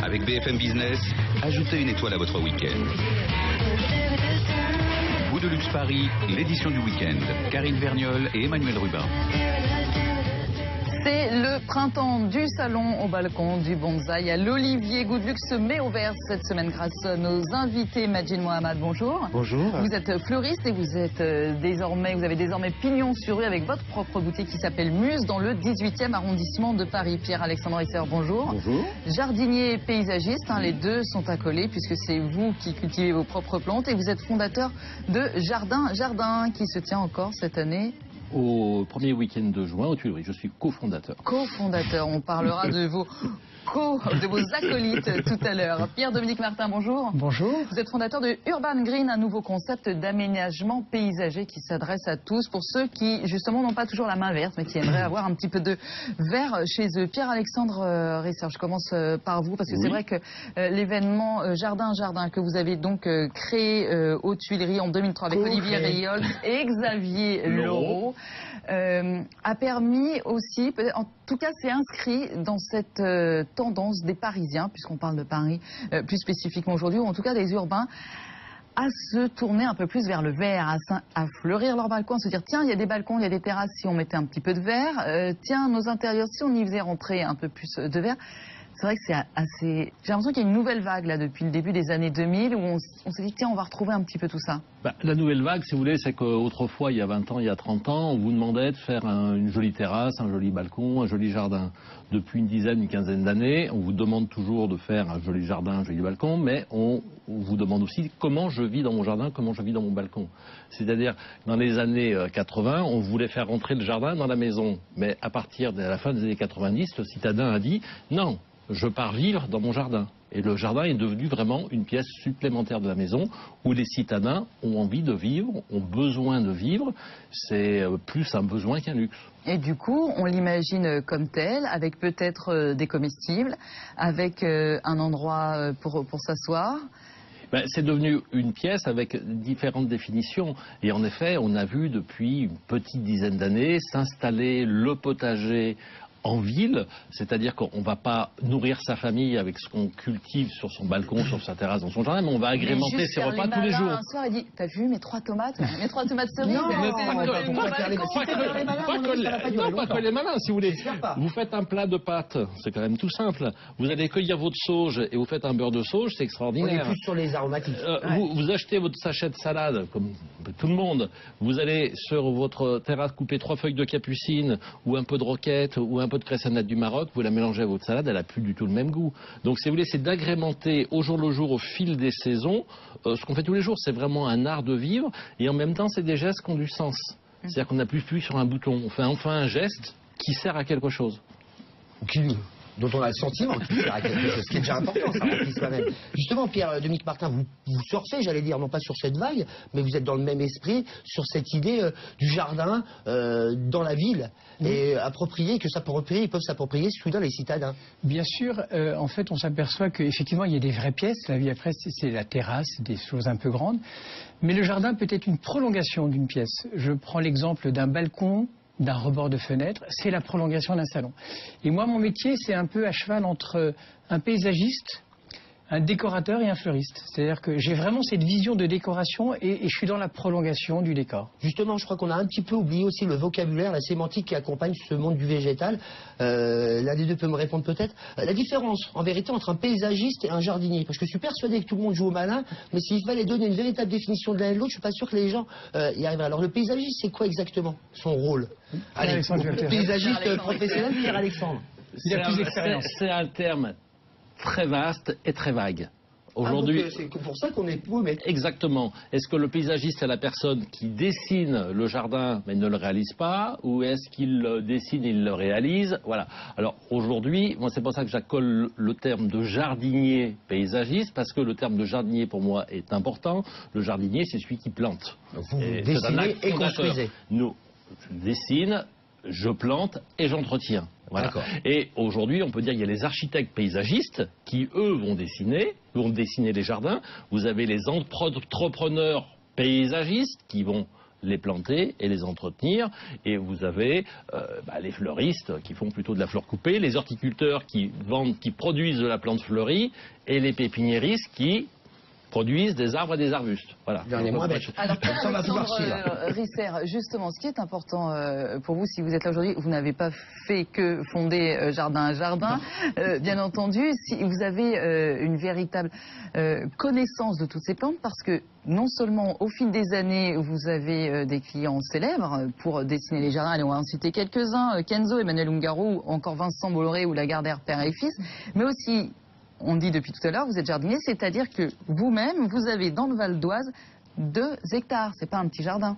Avec BFM Business, ajoutez une étoile à votre week-end. Goût de luxe Paris, l'édition du week-end. Karine Vergnol et Emmanuel Rubin. C'est le printemps du salon au balcon du bonsaï à l'Olivier. Goût de luxe se met au vert cette semaine grâce à nos invités. Majid Mohamed, bonjour. Bonjour. Vous êtes fleuriste et vous avez désormais pignon sur rue avec votre propre boutique qui s'appelle Muse dans le 18e arrondissement de Paris. Pierre-Alexandre Risser, bonjour. Bonjour. Jardinier et paysagiste, les deux sont accolés puisque c'est vous qui cultivez vos propres plantes et vous êtes fondateur de Jardin qui se tient encore cette année. Au premier week-end de juin aux Tuileries. Je suis cofondateur. Cofondateur, on parlera de vos acolytes tout à l'heure. Pierre-Dominique Martin, bonjour. Bonjour. Vous êtes fondateur de Urban Green, un nouveau concept d'aménagement paysager qui s'adresse à tous, pour ceux qui justement n'ont pas toujours la main verte, mais qui aimeraient avoir un petit peu de vert chez eux. Pierre-Alexandre Risser, je commence par vous, parce que c'est vrai que l'événement Jardin que vous avez donc créé aux Tuileries en 2003 avec Olivier Riols et Xavier Laureau, a permis aussi, en tout cas c'est inscrit dans cette tendance des Parisiens, puisqu'on parle de Paris plus spécifiquement aujourd'hui, ou en tout cas des urbains, à se tourner un peu plus vers le vert, à fleurir leur balcon, à se dire tiens, il y a des balcons, il y a des terrasses, si on mettait un petit peu de vert, tiens, nos intérieurs, si on y faisait rentrer un peu plus de vert. C'est vrai que c'est assez... J'ai l'impression qu'il y a une nouvelle vague là depuis le début des années 2000 où on s'est dit tiens, on va retrouver un petit peu tout ça. La nouvelle vague, si vous voulez, c'est qu'autrefois, il y a 20 ans, il y a 30 ans, on vous demandait de faire une jolie terrasse, un joli balcon, un joli jardin. Depuis une quinzaine d'années, on vous demande toujours de faire un joli jardin, un joli balcon, mais on vous demande aussi comment je vis dans mon jardin, comment je vis dans mon balcon. C'est-à-dire, dans les années 80, on voulait faire rentrer le jardin dans la maison. Mais à partir de la fin des années 90, le citadin a dit non. Je pars vivre dans mon jardin. Et le jardin est devenu vraiment une pièce supplémentaire de la maison où les citadins ont envie de vivre, ont besoin de vivre. C'est plus un besoin qu'un luxe. Et du coup, on l'imagine comme tel, avec peut-être des comestibles, avec un endroit pour s'asseoir. C'est devenu une pièce avec différentes définitions. Et en effet, on a vu depuis une petite dizaine d'années s'installer le potager en ville, c'est-à-dire qu'on ne va pas nourrir sa famille avec ce qu'on cultive sur son balcon, sur sa terrasse, dans son jardin, mais on va agrémenter ses repas tous les jours. Un soir, il dit, t'as vu mes 3 tomates cerises? Non, pas que les malins, si vous voulez. Vous faites un plat de pâtes, c'est quand même tout simple. Vous allez cueillir votre sauge et vous faites un beurre de sauge, c'est extraordinaire. On est plus sur les aromatiques. Vous achetez votre sachet de salade, comme tout le monde. Vous allez sur votre terrasse couper 3 feuilles de capucine ou un peu de roquette ou un peu de cressonnette du Maroc, vous la mélangez à votre salade, elle n'a plus du tout le même goût. Donc si vous voulez, c'est d'agrémenter au jour le jour, au fil des saisons, ce qu'on fait tous les jours. C'est vraiment un art de vivre et en même temps, c'est des gestes qui ont du sens. C'est-à-dire qu'on n'appuie plus sur un bouton. On fait enfin un geste qui sert à quelque chose. Dont on a le sentiment qu'il sert à quelque chose, ce qui est déjà important, ça remplit soi-même. Justement, Pierre-Dominique Martin, vous surfez, j'allais dire, non pas sur cette vague, mais vous êtes dans le même esprit, sur cette idée du jardin dans la ville, et approprié, que ils peuvent s'approprier soudain les citadins. Bien sûr, en fait, on s'aperçoit qu'effectivement, il y a des vraies pièces. La vie après, c'est la terrasse, des choses un peu grandes. Mais le jardin peut être une prolongation d'une pièce. Je prends l'exemple d'un balcon, d'un rebord de fenêtre, c'est la prolongation d'un salon. Et moi, mon métier, c'est un peu à cheval entre un paysagiste, un décorateur et un fleuriste. C'est-à-dire que j'ai vraiment cette vision de décoration et je suis dans la prolongation du décor. Justement, je crois qu'on a un petit peu oublié aussi le vocabulaire, la sémantique qui accompagne ce monde du végétal. L'un des deux peut me répondre peut-être. La différence, en vérité, entre un paysagiste et un jardinier. Parce que je suis persuadé que tout le monde joue au malin, mais s'il fallait donner une véritable définition de l'un et de l'autre, je ne suis pas sûr que les gens y arriveraient. Alors le paysagiste, c'est quoi exactement son rôle? Allez, paysagiste professionnel, Pierre-Alexandre. Il a plus d'expérience. C'est un terme très vaste et très vague. Aujourd'hui, c'est pour ça qu'on est paumé. Exactement. Est-ce que le paysagiste est la personne qui dessine le jardin mais ne le réalise pas, ou est-ce qu'il le dessine et il le réalise? Voilà. Alors aujourd'hui, moi c'est pour ça que j'accole le terme de jardinier paysagiste, parce que le terme de jardinier pour moi est important. Le jardinier, c'est celui qui plante. Vous dessinez et construisez. Nous, je dessine, je plante et j'entretiens. Voilà. Et aujourd'hui, on peut dire qu'il y a les architectes paysagistes qui, eux, vont dessiner les jardins. Vous avez les entrepreneurs paysagistes qui vont les planter et les entretenir. Et vous avez les fleuristes qui font plutôt de la fleur coupée, les horticulteurs qui produisent de la plante fleurie et les pépiniéristes qui produisent des arbres et des arbustes. Voilà. Alors, Alexandre Risser, justement, ce qui est important pour vous, si vous êtes là aujourd'hui, vous n'avez pas fait que fonder Jardin à Jardin, bien entendu, si vous avez une véritable connaissance de toutes ces plantes, parce que non seulement au fil des années, vous avez des clients célèbres pour dessiner les jardins, allez, on va en citer quelques-uns, Kenzo, Emmanuel Ungaro, ou encore Vincent Bolloré ou Lagardère père et fils, mais aussi, on dit depuis tout à l'heure, vous êtes jardinier, c'est-à-dire que vous-même, vous avez dans le Val d'Oise 2 hectares, c'est pas un petit jardin.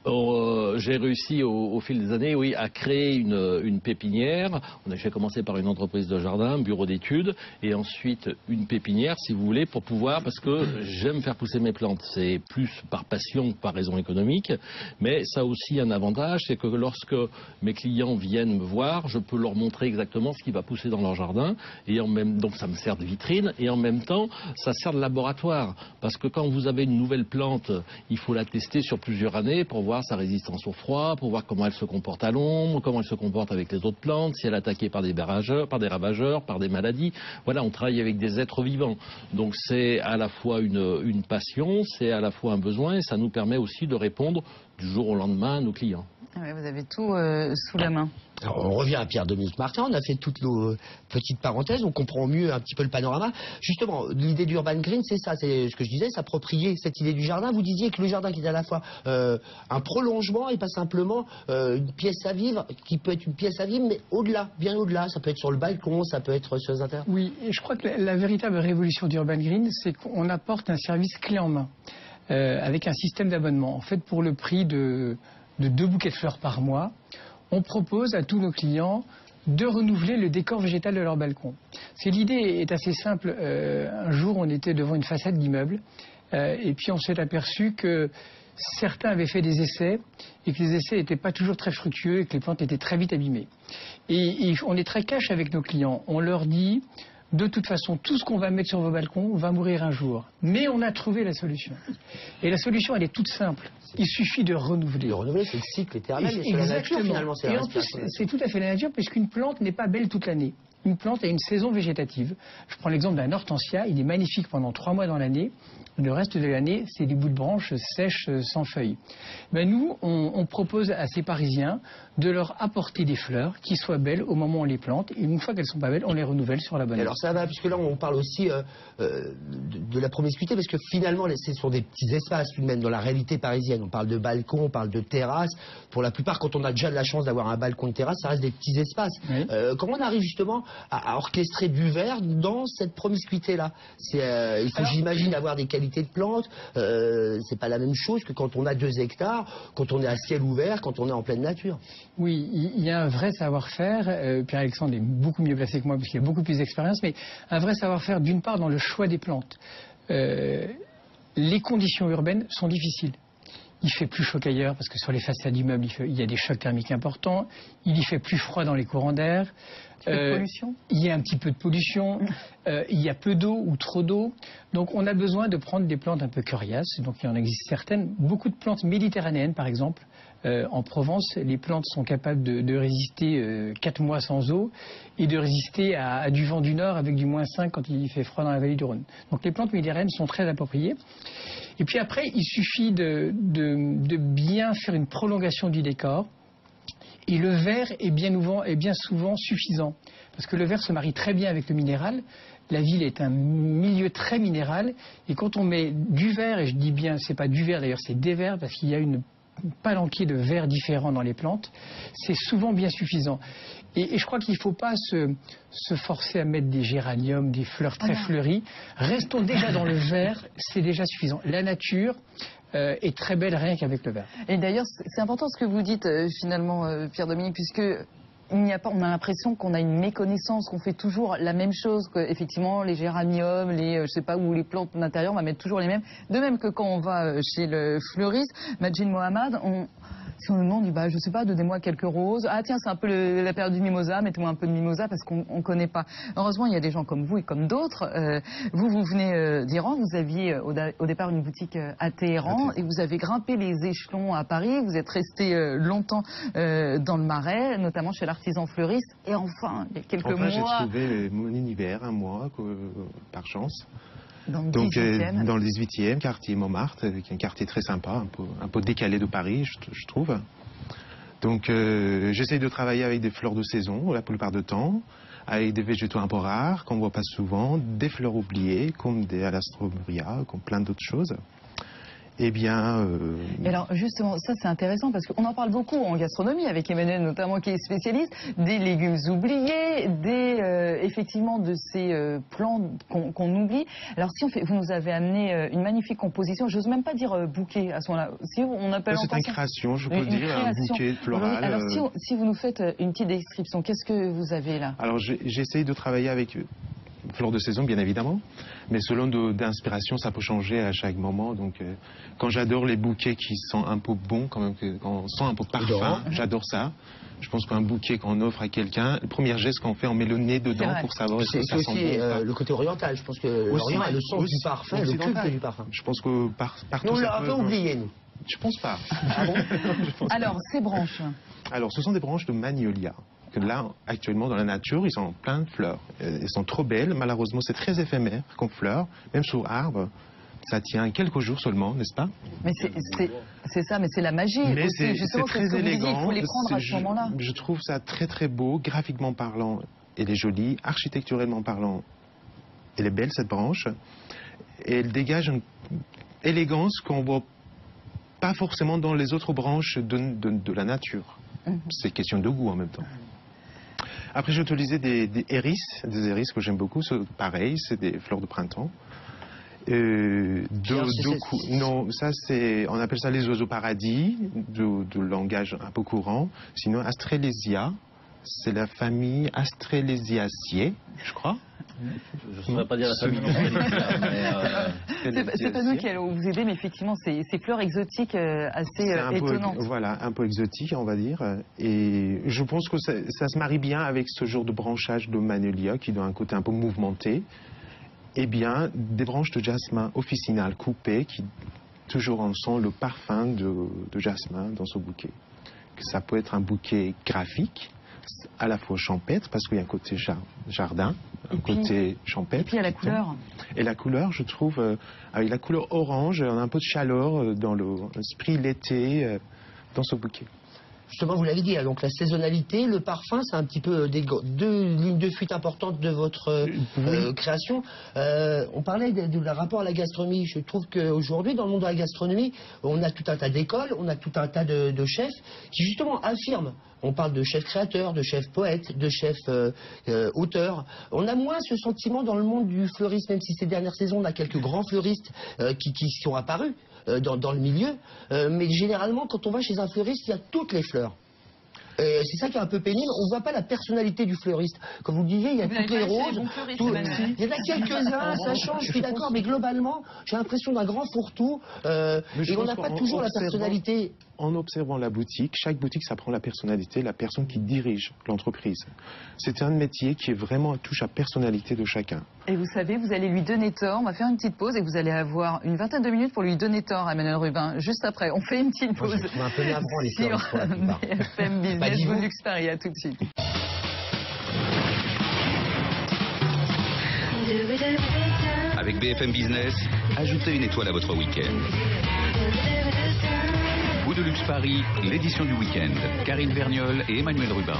J'ai réussi au fil des années, oui, à créer une pépinière. J'ai commencé par une entreprise de jardin, un bureau d'études, et ensuite une pépinière, si vous voulez, pour pouvoir, parce que j'aime faire pousser mes plantes. C'est plus par passion que par raison économique, mais ça a aussi un avantage, c'est que lorsque mes clients viennent me voir, je peux leur montrer exactement ce qui va pousser dans leur jardin, et donc ça me sert de vitrine, et en même temps, ça sert de laboratoire, parce que quand vous avez une nouvelle plante, il faut la tester sur plusieurs années pour voir sa résistance au froid, pour voir comment elle se comporte à l'ombre, comment elle se comporte avec les autres plantes, si elle est attaquée par des ravageurs, par des maladies. Voilà, on travaille avec des êtres vivants. Donc c'est à la fois une passion, c'est à la fois un besoin, et ça nous permet aussi de répondre du jour au lendemain à nos clients. Ouais, vous avez tout sous la main. Alors, on revient à Pierre-Dominique Martin, on a fait toutes nos petites parenthèses, on comprend mieux un petit peu le panorama. Justement, l'idée d'Urban Green, c'est ça, c'est ce que je disais, s'approprier cette idée du jardin. Vous disiez que le jardin qui est à la fois un prolongement et pas simplement une pièce à vivre, qui peut être une pièce à vivre, mais au-delà, bien au-delà. Ça peut être sur le balcon, ça peut être sur les intérieurs. Oui, et je crois que la véritable révolution d'Urban Green, c'est qu'on apporte un service clé en main, avec un système d'abonnement. En fait, pour le prix de 2 bouquets de fleurs par mois, on propose à tous nos clients de renouveler le décor végétal de leur balcon. L'idée est assez simple. Un jour, on était devant une façade d'immeuble et puis on s'est aperçu que certains avaient fait des essais et que les essais n'étaient pas toujours très fructueux et que les plantes étaient très vite abîmées. Et on est très cash avec nos clients. On leur dit, de toute façon, tout ce qu'on va mettre sur vos balcons va mourir un jour. Mais on a trouvé la solution. Et la solution, elle est toute simple. Il suffit de renouveler. De renouveler, c'est le cycle éternel. C'est la nature, finalement. Et en plus, c'est tout à fait la nature, puisqu'une plante n'est pas belle toute l'année. Une plante a une saison végétative. Je prends l'exemple d'un hortensia. Il est magnifique pendant 3 mois dans l'année. Le reste de l'année, c'est des bouts de branches sèches, sans feuilles. Nous, on propose à ces Parisiens de leur apporter des fleurs qui soient belles au moment où on les plante. Et une fois qu'elles ne sont pas belles, on les renouvelle sur la bonne année. Alors ça va, puisque là, on parle aussi de la promiscuité, parce que finalement, ce sont des petits espaces, tout de même, dans la réalité parisienne. On parle de balcons, on parle de terrasses. Pour la plupart, quand on a déjà de la chance d'avoir un balcon de terrasse, ça reste des petits espaces. Oui. Comment on arrive justement à orchestrer du vert dans cette promiscuité-là? Il faut, j'imagine, avoir des qualités de plantes. C'est pas la même chose que quand on a 2 hectares, quand on est à ciel ouvert, quand on est en pleine nature. Oui, il y a un vrai savoir-faire. Pierre-Alexandre est beaucoup mieux placé que moi parce qu'il a beaucoup plus d'expérience, mais un vrai savoir-faire d'une part dans le choix des plantes. Les conditions urbaines sont difficiles. Il fait plus chaud qu'ailleurs parce que sur les façades d'immeubles, il y a des chocs thermiques importants. Il y fait plus froid dans les courants d'air. Pollution. Il y a un petit peu de pollution. Il y a peu d'eau ou trop d'eau. Donc on a besoin de prendre des plantes un peu coriaces. Donc il en existe certaines. Beaucoup de plantes méditerranéennes, par exemple. En Provence, les plantes sont capables de résister 4 mois sans eau et de résister à du vent du nord avec du -5 quand il fait froid dans la vallée du Rhône. Donc les plantes méditerranéennes sont très appropriées. Et puis après, il suffit de bien faire une prolongation du décor. Et le vert est bien souvent suffisant. Parce que le vert se marie très bien avec le minéral. La ville est un milieu très minéral. Et quand on met du vert, et je dis bien, c'est pas du vert d'ailleurs, c'est des verts, parce qu'il y a une palanquée de verts différents dans les plantes, c'est souvent bien suffisant. Et je crois qu'il ne faut pas se forcer à mettre des géraniums, des fleurs très fleuries. Restons déjà dans le vert, c'est déjà suffisant. La nature est très belle rien qu'avec le vert. Et d'ailleurs, c'est important ce que vous dites finalement, Pierre-Dominique, puisque on a l'impression qu'on a une méconnaissance, qu'on fait toujours la même chose, que effectivement les géraniums, je sais pas où, les plantes d'intérieur, on va mettre toujours les mêmes. De même que quand on va chez le fleuriste, Majid Mohamed, Si on nous demande, bah, je sais pas, donnez-moi quelques roses. Ah tiens, c'est un peu la période du mimosa, mettez-moi un peu de mimosa parce qu'on ne connaît pas. Heureusement, il y a des gens comme vous et comme d'autres. Vous venez d'Iran, vous aviez au départ une boutique à Téhéran et vous avez grimpé les échelons à Paris. Vous êtes resté longtemps dans le Marais, notamment chez l'artisan fleuriste. Et enfin, il y a quelques mois... j'ai trouvé mon univers, un mois, par chance. Dans le 18e. Dans le 18e, quartier Montmartre, qui est un quartier très sympa, un peu décalé de Paris, je trouve. Donc j'essaye de travailler avec des fleurs de saison, la plupart du temps, avec des végétaux un peu rares, qu'on ne voit pas souvent, des fleurs oubliées, comme des alastromeria, comme plein d'autres choses. Eh bien... Et alors justement, ça c'est intéressant parce qu'on en parle beaucoup en gastronomie avec Emmanuel notamment qui est spécialiste, des légumes oubliés, effectivement de ces plants qu'on oublie. Alors si vous nous avez amené une magnifique composition, j'ose même pas dire bouquet à ce moment-là. Si on appelle c'est une création, je peux dire, un bouquet floral. Oui, alors si vous nous faites une petite description, qu'est-ce que vous avez là? Alors j'essaye de travailler avec... fleurs de saison, bien évidemment, mais selon d'inspiration, ça peut changer à chaque moment. Donc, quand j'adore les bouquets qui sont un peu bons, quand on sent un peu parfum, j'adore ça. Je pense qu'un bouquet qu'on offre à quelqu'un, le premier geste qu'on fait, on met le nez dedans pour savoir est-ce que ça sent bon. C'est aussi le côté oriental. Je pense que l'Orient a le sens du parfum, le culte du parfum. Je pense que partout. Nous, on l'a un peu oublié, nous. Je pense pas. Ah bon? Alors, ces branches. Alors, ce sont des branches de magnolia. Que là, actuellement, dans la nature, ils sont plein de fleurs. Elles sont trop belles. Malheureusement, c'est très éphémère comme fleurs. Même sur arbre, ça tient quelques jours seulement, n'est-ce pas? Mais c'est ça, mais c'est la magie. Mais c'est très élégant. Il faut les prendre à ce moment-là. Je trouve ça très très beau, graphiquement parlant. Elle est jolie, architecturellement parlant. Elle est belle, cette branche. Et elle dégage une élégance qu'on ne voit pas forcément dans les autres branches de la nature. C'est question de goût en même temps. Après, j'ai utilisé des hérisses que j'aime beaucoup. Pareil, c'est des fleurs de printemps. Non, ça c'est, on appelle ça les oiseaux paradis, de langage un peu courant. Sinon, Astrelesia, c'est la famille Astrelesiaceae, je crois. Je ne saurais pas dire la famille. C'est pas nous qui allons vous aider, mais effectivement, ces fleurs exotiques assez étonnantes. Voilà, un peu exotique, on va dire. Et je pense que ça se marie bien avec ce genre de branchage de magnolia qui donne un côté un peu mouvementé. Eh bien, des branches de jasmin officinal coupées qui toujours en sent le parfum de jasmin dans ce bouquet. Ça peut être un bouquet graphique, à la fois champêtre, parce qu'il y a un côté jardin, un côté champêtre. Et puis il y a la couleur. Et la couleur, je trouve, avec la couleur orange, on a un peu de chaleur dans l'esprit l'été dans ce bouquet. Justement, vous l'avez dit, donc la saisonnalité, le parfum, c'est un petit peu deux lignes de fuite importantes de votre création. On parlait de rapport à la gastronomie. Je trouve qu'aujourd'hui, dans le monde de la gastronomie, on a tout un tas d'écoles, on a tout un tas de chefs qui justement affirment. On parle de chefs créateurs, de chefs poètes, de chefs auteurs. On a moins ce sentiment dans le monde du fleurisme, même si ces dernières saisons, on a quelques grands fleuristes qui sont apparus dans le milieu. Mais généralement, quand on va chez un fleuriste, il y a toutes les fleurs. C'est ça qui est un peu pénible. On ne voit pas la personnalité du fleuriste. Comme vous le disiez, il y a toutes les roses. Il y en a quelques-uns, ça change, je suis d'accord, mais globalement, j'ai l'impression d'un grand fourre-tout. Et on n'a pas toujours la personnalité. En observant la boutique, chaque boutique, ça prend la personnalité de la personne qui dirige l'entreprise. C'est un métier qui est vraiment touche à la personnalité de chacun. Et vous savez, vous allez lui donner tort. On va faire une petite pause et vous allez avoir une vingtaine de minutes pour lui donner tort, Emmanuel Rubin. Juste après, on fait une petite pause. Je trouve un peu navrant les sur BFM Business Good Luxe Paris. À tout de suite. Avec BFM Business, ajoutez une étoile à votre week-end. Good de Luxe Paris, l'édition du week-end. Karine Verniol et Emmanuel Rubin.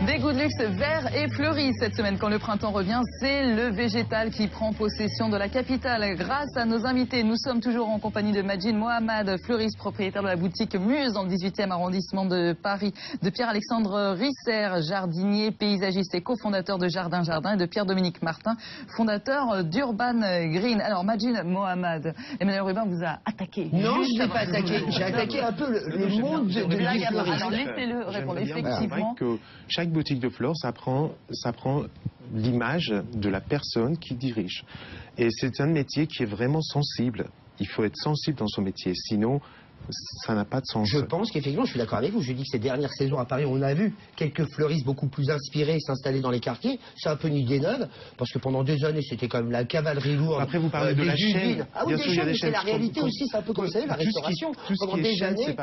Des goûts de luxe verts et fleuris cette semaine. Quand le printemps revient, c'est le végétal qui prend possession de la capitale. Grâce à nos invités, nous sommes toujours en compagnie de Majid Mohamed, fleuriste, propriétaire de la boutique Muse dans le 18e arrondissement de Paris, de Pierre-Alexandre Risser, jardinier, paysagiste et cofondateur de Jardin et de Pierre-Dominique Martin, fondateur d'Urban Green. Alors Majid Mohamed, Emmanuel Rubin vous a attaqué. Non, je ne l'ai pas attaqué. J'ai attaqué un peu le monde de fleurisme. Alors laissez-le répondre. Effectivement. Chaque boutique de fleurs, ça prend l'image de la personne qui dirige. Et c'est un métier qui est vraiment sensible. Il faut être sensible dans son métier. Sinon, ça n'a pas de sens. Je pense qu'effectivement, je suis d'accord avec vous. Je dis que ces dernières saisons à Paris, on a vu quelques fleuristes beaucoup plus inspirés s'installer dans les quartiers. C'est un peu une idée neuve, parce que pendant des années, c'était quand même la cavalerie lourde. Après, vous parlez de la chaîne. Ah oui, des chaînes, c'est la réalité aussi. C'est un peu comme ça, la restauration. Pendant des années.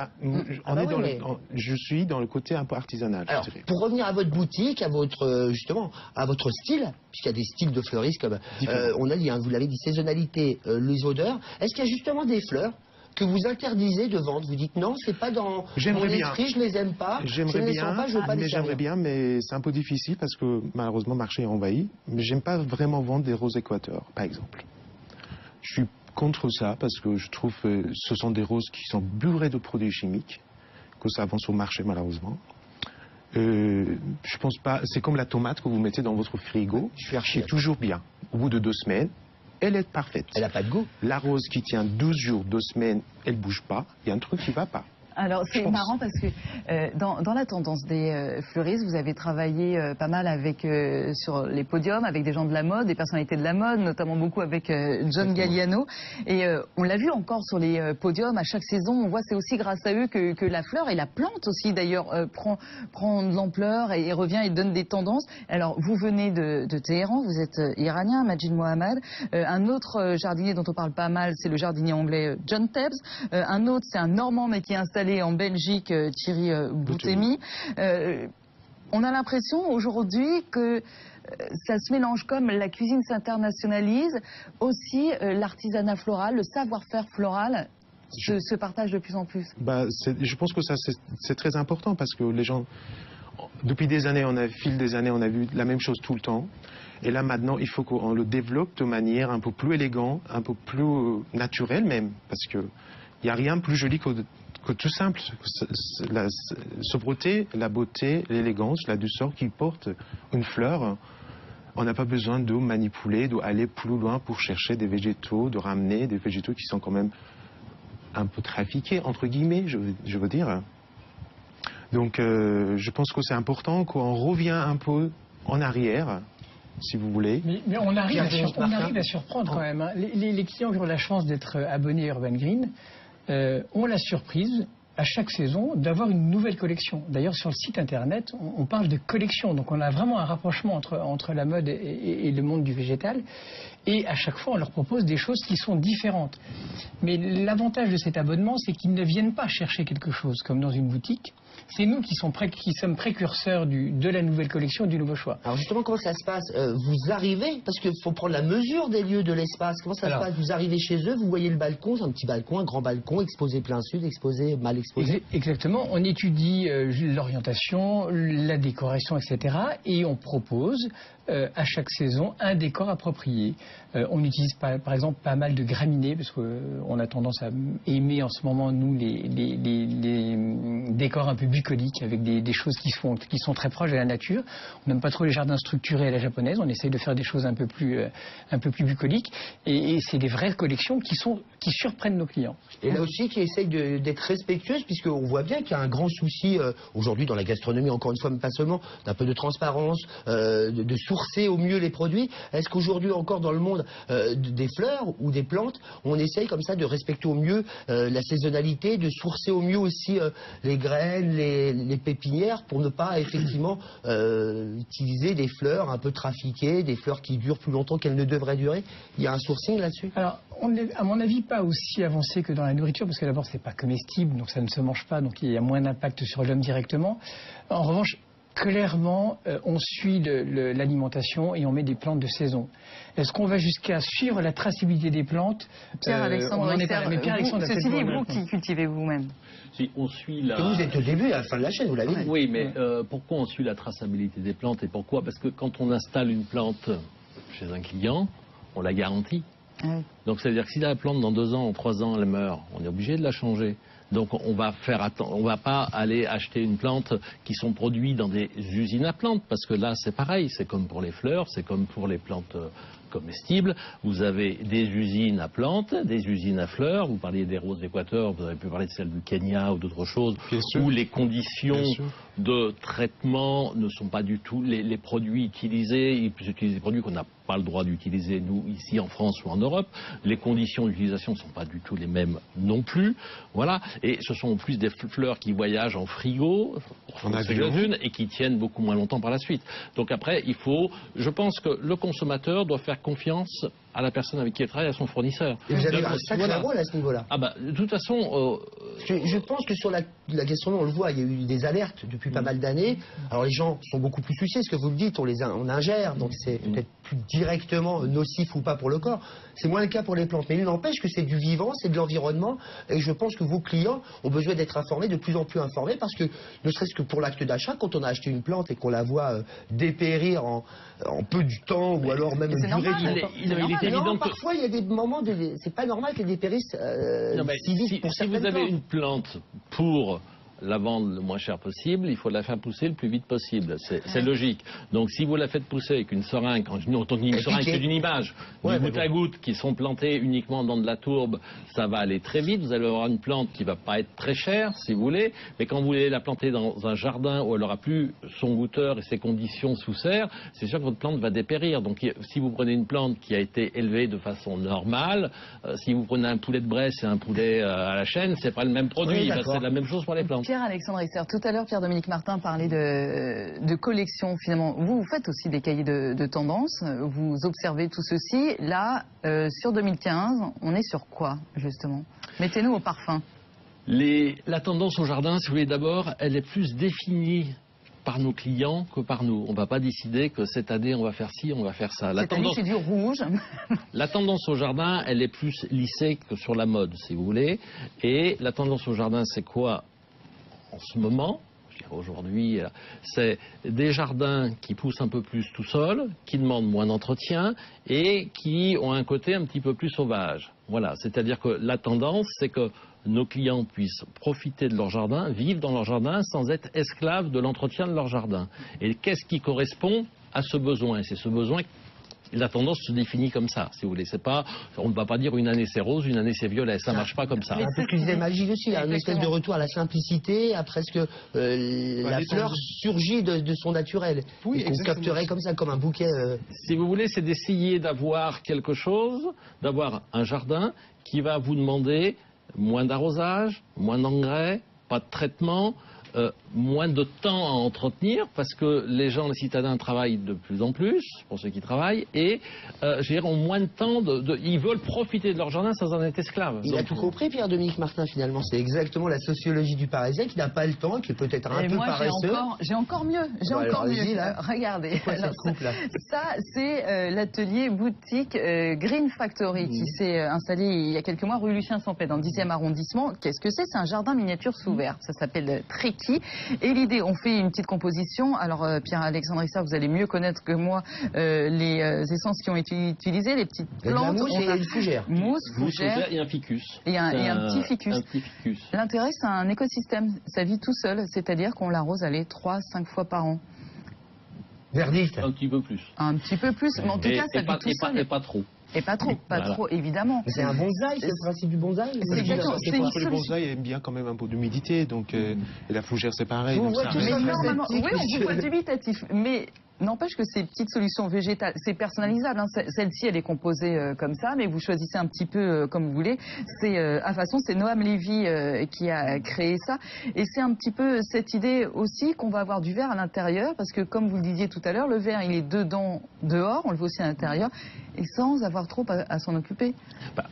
Je suis dans le côté un peu artisanal. Alors, pour revenir à votre boutique, à votre justement, à votre style, puisqu'il y a des styles de fleuristes comme on a dit, vous l'avez dit, saisonnalité, les odeurs. Est-ce qu'il y a justement des fleurs que vous interdisez de vendre? Vous dites non, c'est pas dans mon esprit, je les aime pas. J'aimerais bien, mais c'est un peu difficile parce que malheureusement le marché est envahi. Mais j'aime pas vraiment vendre des roses Équateur, par exemple. Je suis contre ça parce que je trouve que ce sont des roses qui sont bourrées de produits chimiques, que ça avance au marché malheureusement. Je pense pas. C'est comme la tomate que vous mettez dans votre frigo. C'est toujours bien. Au bout de 2 semaines, elle est parfaite. Elle n'a pas de goût. La rose qui tient 12 jours, 2 semaines, elle bouge pas. Il y a un truc qui va pas. Alors c'est marrant parce que dans la tendance des fleuristes, vous avez travaillé pas mal avec sur les podiums avec des gens de la mode, des personnalités de la mode, notamment beaucoup avec John Galliano. Et on l'a vu encore sur les podiums à chaque saison. On voit c'est aussi grâce à eux que la fleur et la plante aussi d'ailleurs prend de l'ampleur et revient et donne des tendances. Alors vous venez de Téhéran, vous êtes iranien, Majid Mohammad. Un autre jardinier dont on parle pas mal, c'est le jardinier anglais John Tebbs. Un autre, c'est un Normand mais qui est installé en Belgique, Thierry Boutemi. On a l'impression aujourd'hui que ça se mélange, comme la cuisine s'internationalise, aussi l'artisanat floral, le savoir-faire floral se partage de plus en plus. Je pense que ça c'est très important parce que les gens, depuis des années, fil des années, on a vu la même chose tout le temps. Et là maintenant, il faut qu'on le développe de manière un peu plus élégante, un peu plus naturelle même, parce que il n'y a rien de plus joli que tout simple. La sobriété, la beauté, l'élégance, la douceur qui porte une fleur. On n'a pas besoin de manipuler, d'aller plus loin pour chercher des végétaux, de ramener des végétaux qui sont quand même un peu trafiqués, entre guillemets, je veux dire. Donc je pense que c'est important qu'on revient un peu en arrière, si vous voulez. Mais on arrive à surprendre quand même. Hein. Les clients qui ont la chance d'être abonnés à Urban Green ont la surprise à chaque saison d'avoir une nouvelle collection. D'ailleurs, sur le site internet, on parle de collection. Donc on a vraiment un rapprochement entre la mode et le monde du végétal. Et à chaque fois, on leur propose des choses qui sont différentes. Mais l'avantage de cet abonnement, c'est qu'ils ne viennent pas chercher quelque chose comme dans une boutique. C'est nous qui sommes précurseurs de la nouvelle collection, du nouveau choix. Alors justement, comment ça se passe? Vous arrivez, parce qu'il faut prendre la mesure des lieux, de l'espace. Comment ça se passe? Vous arrivez chez eux, vous voyez le balcon, c'est un petit balcon, un grand balcon, exposé plein sud, exposé, mal exposé. Exactement. On étudie l'orientation, la décoration, etc. Et on propose à chaque saison un décor approprié. On utilise par exemple pas mal de graminées, parce qu'on a tendance à aimer en ce moment, nous, les décors un peu bucoliques, avec des choses qui sont très proches de la nature. On n'aime pas trop les jardins structurés à la japonaise, on essaye de faire des choses un peu plus bucoliques. Et c'est des vraies collections qui surprennent nos clients. Et là aussi, qui essayent d'être respectueuses, puisqu'on voit bien qu'il y a un grand souci aujourd'hui dans la gastronomie, encore une fois, mais pas seulement, d'un peu de transparence, de sourcer au mieux les produits. Est-ce qu'aujourd'hui encore dans le monde des fleurs ou des plantes, on essaye comme ça de respecter au mieux la saisonnalité, de sourcer au mieux aussi les graines, les pépinières, pour ne pas effectivement utiliser des fleurs un peu trafiquées, des fleurs qui durent plus longtemps qu'elles ne devraient durer? Il y a un sourcing là-dessus? Alors, on n'est à mon avis pas aussi avancé que dans la nourriture, parce que d'abord c'est pas comestible, donc ça ne se mange pas, donc il y a moins d'impact sur l'homme directement. En revanche, clairement, on suit l'alimentation et on met des plantes de saison. Est-ce qu'on va jusqu'à suivre la traçabilité des plantes? Pierre-Alexandre Risser, ceci dit, vous qui cultivez vous-même. Si on suit Vous êtes au début, à la fin de la chaîne, vous l'avez dit. Oui, mais pourquoi on suit la traçabilité des plantes et pourquoi? Parce que quand on installe une plante chez un client, on la garantit. Oui. Donc ça veut dire que si la plante dans 2 ans, 3 ans, elle meurt, on est obligé de la changer. Donc on va pas aller acheter une plante qui sont produites dans des usines à plantes, parce que là c'est pareil, c'est comme pour les fleurs, c'est comme pour les plantes comestibles. Vous avez des usines à plantes, des usines à fleurs. Vous parliez des roses d'Équateur, vous avez pu parler de celles du Kenya ou d'autres choses, où les conditions de traitement ne sont pas du tout les produits utilisés. Ils utilisent des produits qu'on n'a pas le droit d'utiliser, nous, ici en France ou en Europe. Les conditions d'utilisation ne sont pas du tout les mêmes non plus. Voilà. Et ce sont en plus des fleurs qui voyagent en frigo, et qui tiennent beaucoup moins longtemps par la suite. Donc après, je pense que le consommateur doit faire confiance à la personne avec qui il travaille, à son fournisseur. Et vous avez un sacré rôle à ce niveau-là. Ah bah, de toute façon... Je pense que sur la gastronomie, on le voit, il y a eu des alertes depuis pas mal d'années. Alors les gens sont beaucoup plus souciés, ce que vous le dites, on ingère, donc c'est peut-être plus directement nocif ou pas pour le corps. C'est moins le cas pour les plantes. Mais il n'empêche que c'est du vivant, c'est de l'environnement, et je pense que vos clients ont besoin d'être informés, de plus en plus informés, parce que ne serait-ce que pour l'acte d'achat, quand on a acheté une plante et qu'on la voit dépérir en peu de temps, ou alors même une durée de temps. Non, parfois il y a des moments, c'est pas normal qu'elle dépérisse si vite pour certaines plantes. Si vous avez une plante pour la vendre le moins cher possible, il faut la faire pousser le plus vite possible. C'est logique. Donc si vous la faites pousser avec une seringue, quand on dit une seringue, c'est une image, du goutte à goutte, qui sont plantées uniquement dans de la tourbe, ça va aller très vite. Vous allez avoir une plante qui va pas être très chère, si vous voulez, mais quand vous voulez la planter dans un jardin où elle n'aura plus son goûteur et ses conditions sous serre, c'est sûr que votre plante va dépérir. Donc si vous prenez une plante qui a été élevée de façon normale, si vous prenez un poulet de Bresse et un poulet à la chaîne, c'est pas le même produit. C'est la même chose pour les plantes. Pierre-Alexandre Risser, tout à l'heure, Pierre-Dominique Martin parlait de collection, finalement. Vous faites aussi des cahiers de tendance, vous observez tout ceci. Là, sur 2015, on est sur quoi, justement? Mettez-nous au parfum. La tendance au jardin, si vous voulez, d'abord, elle est plus définie par nos clients que par nous. On ne va pas décider que cette année, on va faire ci, on va faire ça. Cette année, c'est du rouge. La tendance au jardin, elle est plus lissée que sur la mode, si vous voulez. Et la tendance au jardin, c'est quoi en ce moment? Aujourd'hui, c'est des jardins qui poussent un peu plus tout seuls, qui demandent moins d'entretien et qui ont un côté un petit peu plus sauvage. Voilà, c'est-à-dire que la tendance, c'est que nos clients puissent profiter de leur jardin, vivre dans leur jardin sans être esclaves de l'entretien de leur jardin. Et qu'est-ce qui correspond à ce besoin? C'est ce besoin. La tendance se définit comme ça, si vous voulez. C'est pas, on ne va pas dire une année c'est rose, une année c'est violet. Ça marche pas comme ça. Un peu plus magique aussi, un espèce de retour à la simplicité, à presque la fleur surgit de son naturel. Oui, et qu'on capterait comme ça, comme un bouquet. Si vous voulez, c'est d'essayer d'avoir quelque chose, d'avoir un jardin qui va vous demander moins d'arrosage, moins d'engrais, pas de traitement. Moins de temps à entretenir parce que les gens, les citadins travaillent de plus en plus, pour ceux qui travaillent, et ont moins de temps, ils veulent profiter de leur jardin sans en être esclaves. Il a tout compris, Pierre-Dominique Martin, finalement. C'est exactement la sociologie du Parisien qui n'a pas le temps, qui est peut-être un peu paresseux. J'ai encore mieux. Regardez. Alors, ça c'est l'atelier boutique Green Factory qui s'est installé il y a quelques mois rue Lucien Sampé dans le 10e arrondissement. Qu'est-ce que c'est? C'est un jardin miniature sous verre. Ça s'appelle Triki. Et l'idée, on fait une petite composition. Alors, Pierre-Alexandre Risser, vous allez mieux connaître que moi les essences qui ont été utilisées, les petites plantes. Mousse et une fougère. Mousse, fougère. Et un ficus. Et un petit ficus. Un petit ficus. L'intérêt, c'est un écosystème. Ça vit tout seul, c'est-à-dire qu'on l'arrose 3-5 fois par an. Verdict. Un petit peu plus. Un petit peu plus, mais en tout cas, ça vit tout seul. Et pas trop. Et pas trop, évidemment. C'est un bonsaï, c'est le principe du bonsaï. C'est exactement. Le bonsaï aime bien quand même un peu d'humidité, donc et la fougère c'est pareil. Oui, on vous voit dubitatif, mais n'empêche que ces petites solutions végétales, c'est personnalisable. Hein. Celle-ci, elle est composée comme ça, mais vous choisissez un petit peu comme vous voulez. À façon, c'est Noam Lévy qui a créé ça. Et c'est un petit peu cette idée aussi qu'on va avoir du verre à l'intérieur, parce que comme vous le disiez tout à l'heure, le verre, il est dedans, dehors, on le voit aussi à l'intérieur, et sans avoir trop à s'en occuper.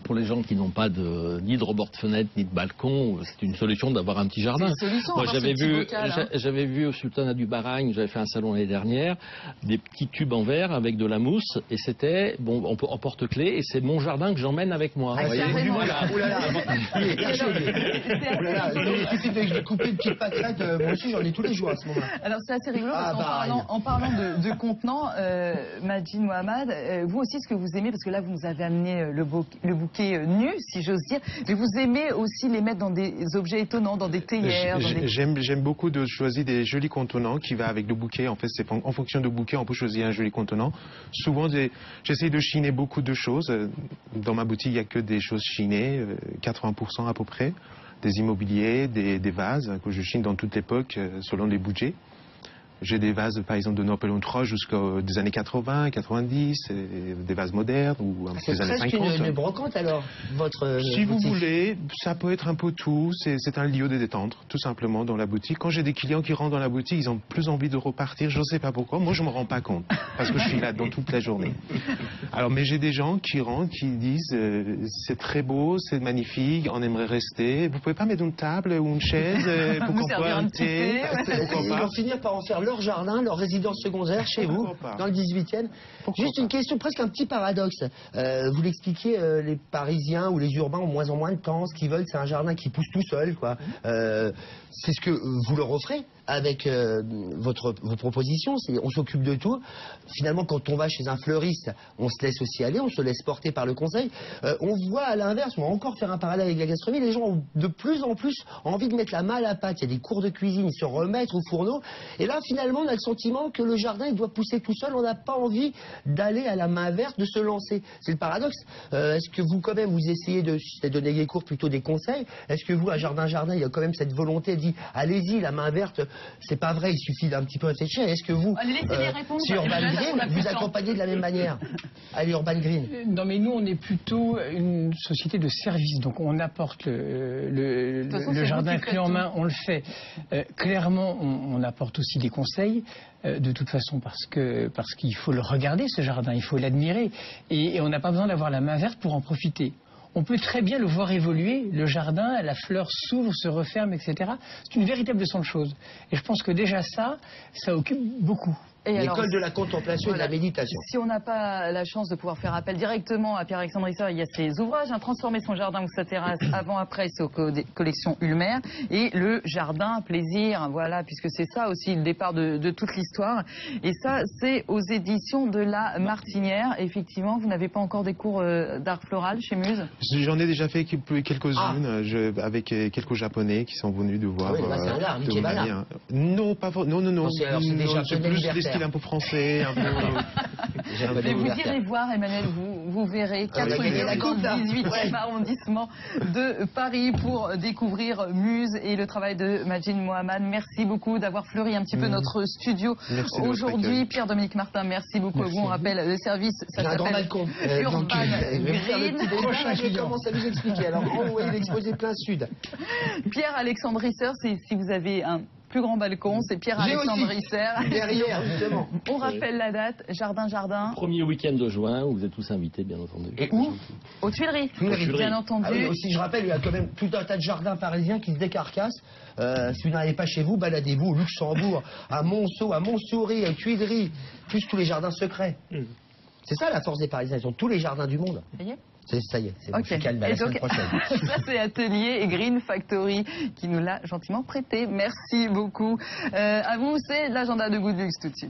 Pour les gens qui n'ont pas ni de rebord de fenêtre, ni de balcon, c'est une solution d'avoir un petit jardin. C'est une solution. Moi, j'avais vu au Sultanat du Bahreïn, j'avais fait un salon l'année dernière, des petits tubes en verre avec de la mousse, et c'était en porte-clés, et c'est mon jardin que j'emmène avec moi. Il suffit de couper une petite pâquerette, moi aussi j'en ai tous les jours à ce moment-là. Alors c'est assez rigolo, parce qu'en parlant de contenants, Majid Mohamed, vous aussi ce que vous aimez, parce que là vous nous avez amené le bouquet nu, si j'ose dire, mais vous aimez aussi les mettre dans des objets étonnants, dans des théières. J'aime beaucoup de choisir des jolis contenants qui va avec le bouquet. En fait, c'est en fonction du bouquet, on peut choisir un joli contenant. Souvent, j'essaie de chiner beaucoup de choses. Dans ma boutique, il n'y a que des choses chinées, 80% à peu près. Des immobiliers, des vases que je chine dans toute l'époque, selon les budgets. J'ai des vases, par exemple, de Napoléon III jusqu'aux des années 80, 90, et des vases modernes ou un peu C'est des années presque 50. une brocante alors, votre Si vous boutique. voulez, ça peut être un peu tout. C'est un lieu de détente, tout simplement, dans la boutique. Quand j'ai des clients qui rentrent dans la boutique, ils ont plus envie de repartir. Je ne sais pas pourquoi. Moi, je ne me rends pas compte parce que je suis là dans toute la journée. Alors, mais j'ai des gens qui rentrent, qui disent c'est très beau, c'est magnifique, on aimerait rester. Vous pouvez pas mettre une table ou une chaise pour Nous qu'on servir boive un un petit thé. thé, Pourquoi Ils pas? vont finir par en faire leur jardin, leur résidence secondaire chez vous, Pourquoi pas? dans le 18e. Juste une question, presque un petit paradoxe. Vous l'expliquiez, les Parisiens ou les urbains ont moins en moins de temps. Ce qu'ils veulent, c'est un jardin qui pousse tout seul, quoi. C'est ce que vous leur offrez avec vos propositions. On s'occupe de tout. Finalement, quand on va chez un fleuriste, on se laisse aussi aller, on se laisse porter par le conseil. On voit à l'inverse, on va encore faire un parallèle avec la gastronomie, les gens ont de plus en plus envie de mettre la main à la pâte. Il y a des cours de cuisine, se remettre au fourneau. Et là, finalement, on a le sentiment que le jardin, il doit pousser tout seul. On n'a pas envie d'aller à la main verte, de se lancer. C'est le paradoxe. Est-ce que vous, quand même, vous essayez de donner des cours, plutôt des conseils? Est-ce que vous, à Jardin, il y a quand même cette volonté de dire, allez-y, la main verte, c'est pas vrai, il suffit d'un petit peu réfléchir. Est-ce que vous, Allez, laissez-les répondre, si Urban Emmanuel, on a Green, plus vous de temps. accompagnez de la même manière? Allez, Urban Green. Non, mais nous, on est plutôt une société de service. Donc, on apporte De toute façon, c'est le vous jardin qui faites clé en tout. main, on le fait. Clairement, on apporte aussi des conseils. De toute façon, parce qu'il faut le regarder, ce jardin, il faut l'admirer. Et on n'a pas besoin d'avoir la main verte pour en profiter. On peut très bien le voir évoluer, le jardin, la fleur s'ouvre, se referme, etc. C'est une véritable leçon de choses. Et je pense que déjà ça occupe beaucoup. Et alors, L'école de la contemplation et de la méditation. si on n'a pas la chance de pouvoir faire appel directement à Pierre-Alexandre Risser, il y a ses ouvrages, Transformer son jardin ou sa terrasse avant-après, c'est aux collections Ulmer, et le jardin plaisir, voilà, puisque c'est ça aussi le départ de toute l'histoire. Et ça, c'est aux éditions de La Martinière. Effectivement, vous n'avez pas encore des cours d'art floral chez Muse? J'en ai déjà fait quelques-unes avec quelques Japonais qui sont venus de voir. Ah oui, là, c'est un art, de Ikebana. manière- Non, pas non. Non, c'est des Non, Japonais c'est plus des libertaires. styles un peu français, un peu. Mais vous irez voir, Emmanuel, vous verrez 4 va gagner lieux la dans coupe, là. le 18e Ouais. arrondissement de Paris pour découvrir Muse et le travail de Majid Mohamed. Merci beaucoup d'avoir fleuri un petit peu notre studio Merci de votre aujourd'hui. accueil. Pierre-Dominique Martin, merci beaucoup à vous. On rappelle le service, ça J'ai un grand s'appelle balcon. Urban Donc, je vais faire le Green. petit débat, je commence à vous expliquer. Alors, en haut, il est exposé plein sud. Pierre-Alexandre Risser, si vous avez un plus grand balcon, c'est Pierre-Alexandre J'ai aussi. Risser. Derrière, justement. On rappelle la date, Jardin. Premier week-end de juin, où vous êtes tous invités, bien entendu. Et où? Aux Tuileries, Tuileries. bien entendu. Ah oui, aussi, je rappelle, il y a quand même tout un tas de jardins parisiens qui se décarcassent. Si vous n'arrivez pas chez vous, baladez-vous au Luxembourg, à Monceau, à Montsouris, à Tuileries, plus tous les jardins secrets. C'est ça la force des Parisiens, ils ont tous les jardins du monde. Ça y est. Ça y est, c'est bon, Ok. je suis calme à Et la semaine donc, prochaine. ça c'est Atelier et Green Factory qui nous l'a gentiment prêté. Merci beaucoup. À vous, c'est l'agenda de Good Luxe tout de suite.